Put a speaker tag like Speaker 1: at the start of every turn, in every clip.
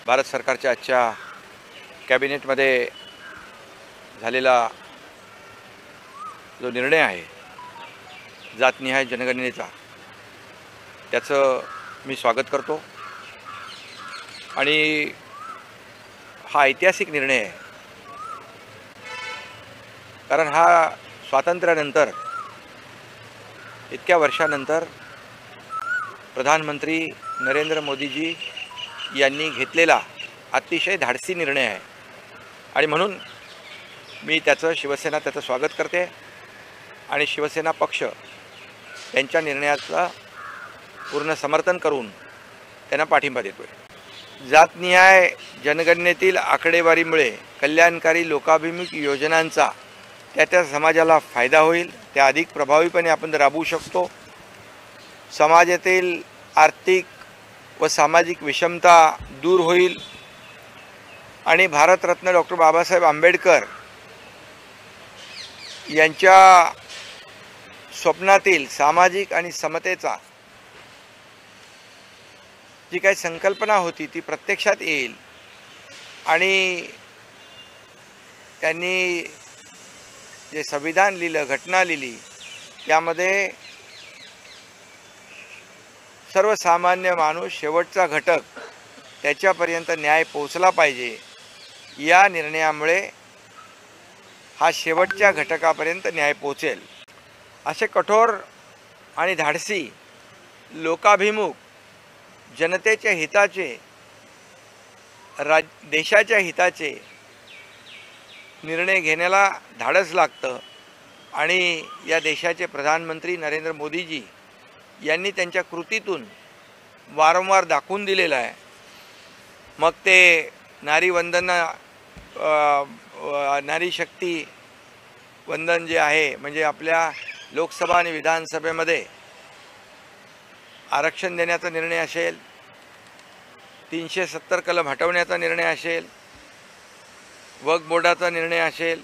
Speaker 1: भारत सरकारच्या आजच्या कॅबिनेटमध्ये झालेला जो निर्णय आहे जातनिहाय जनगणनेचा, त्याचं मी स्वागत करतो आणि हा ऐतिहासिक निर्णय आहे. कारण हा स्वातंत्र्यानंतर इतक्या वर्षानंतर प्रधानमंत्री नरेंद्र मोदीजी यांनी घेतलेला अतिशय धाडसी निर्णय आहे आणि म्हणून मी शिवसेना त्याचं स्वागत करते आणि शिवसेना पक्ष त्यांच्या निर्णयाचं पूर्ण समर्थन करून त्यांना पाठिंबा देतोय. जातनिहाय जनगणनेतील आकडेवारीमुळे कल्याणकारी लोकाभिमुख योजनांचा त्या समाजाला फायदा होईल, त्या अधिक प्रभावीपणे आपण राबवू शकतो. समाजातील आर्थिक व सामाजिक विषमता दूर होईल आणि भारतरत्न डॉक्टर बाबासाहेब आंबेडकर यांच्या स्वप्नातील सामाजिक आणि समतेचा जी काही संकल्पना होती ती प्रत्यक्षात येईल आणि त्यांनी जे संविधान लिहिलं, घटना लिहिली, त्यामध्ये सर्वसामान्य माणूस, शेवटचा घटक, त्याच्यापर्यंत न्याय पोहोचला पाहिजे. या निर्णयामुळे हा शेवटच्या घटकापर्यंत न्याय पोहोचेल. असे कठोर आणि धाडसी, लोकाभिमुख, जनतेच्या हिताचे, देशाच्या हिताचे निर्णय घेण्याला धाडस लागतं आणि या देशाचे प्रधानमंत्री नरेंद्र मोदीजी यांनी त्यांच्या कृतीतून वारंवार दाखवून दिलेलं आहे. मग ते नारी शक्ती वंदन जे आहे, म्हणजे आपल्या लोकसभा आणि विधानसभेमध्ये आरक्षण देण्याचा निर्णय असेल, 370 कलम हटवण्याचा निर्णय असेल, वक्फ बोर्डाचा निर्णय असेल,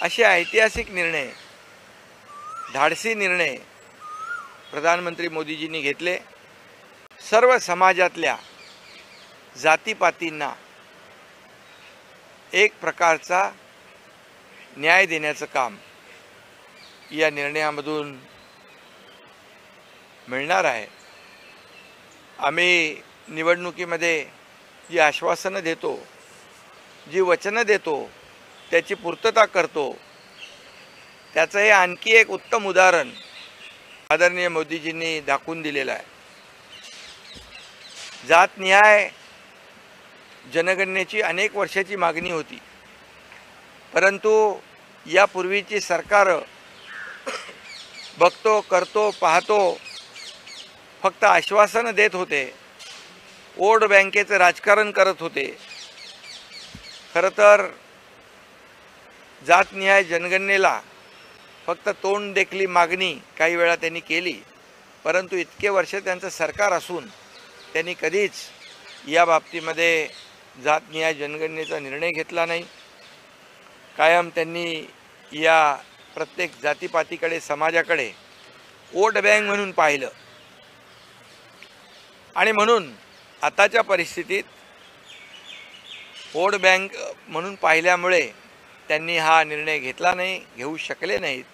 Speaker 1: असे ऐतिहासिक निर्णय, धाडसी निर्णय प्रधानमंत्री मोदीजींनी घेतले. सर्व समाजातल्या जातीपातींना एक प्रकारचा न्याय देण्याचं काम या निर्णयामधून मिळणार आहे. आम्ही निवडणुकीमध्ये जी आश्वासनं देतो, जी वचनं देतो, त्याची पूर्तता करतो. त्याचं हे आणखी एक उत्तम उदाहरण आदरणीय मोदीजींनी दाखवून दिलेलं आहे. जातनिहाय जनगणनेची अनेक वर्षाची मागणी होती, परंतु यापूर्वीची सरकार बघतो, करतो, पाहतो फक्त आश्वासनं देत होते, वोट बँकेचं राजकारण करत होते. खरं तर जातनिहाय जनगणनेला फक्त तोंड देखली मागणी काही वेळा त्यांनी केली, परंतु इतके वर्ष त्यांचं सरकार असून त्यांनी कधीच या बाबतीमध्ये जातनिहाय जनगणनेचा निर्णय घेतला नाही. कायम त्यांनी या प्रत्येक जातीपातीकडे, समाजाकडे वोट बँक म्हणून पाहिलं आणि म्हणून आताच्या परिस्थितीत वोट बँक म्हणून पाहिल्यामुळे त्यांनी हा निर्णय घेतला नाही, घेऊ शकले नाहीत.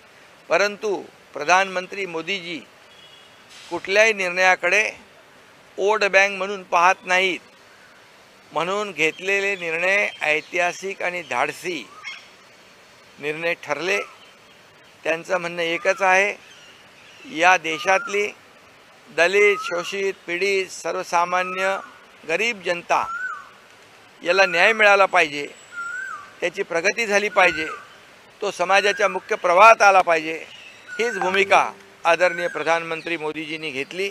Speaker 1: परंतु प्रधानमंत्री मोदीजी कुठल्याही निर्णयाकडे वोट बँक म्हणून पाहत नाहीत. म्हणून घेतलेले निर्णय ऐतिहासिक आणि धाडसी निर्णय ठरले. त्यांचं म्हणणं एकच आहे, या देशातली दलित, शोषित, पीडित, सर्वसामान्य, गरीब जनता याला न्याय मिळाला पाहिजे, त्याची प्रगती झाली पाहिजे, तो समाजाच्या मुख्य प्रवाहात आला पाहिजे. हीच भूमिका आदरणीय प्रधानमंत्री मोदीजींनी घेतली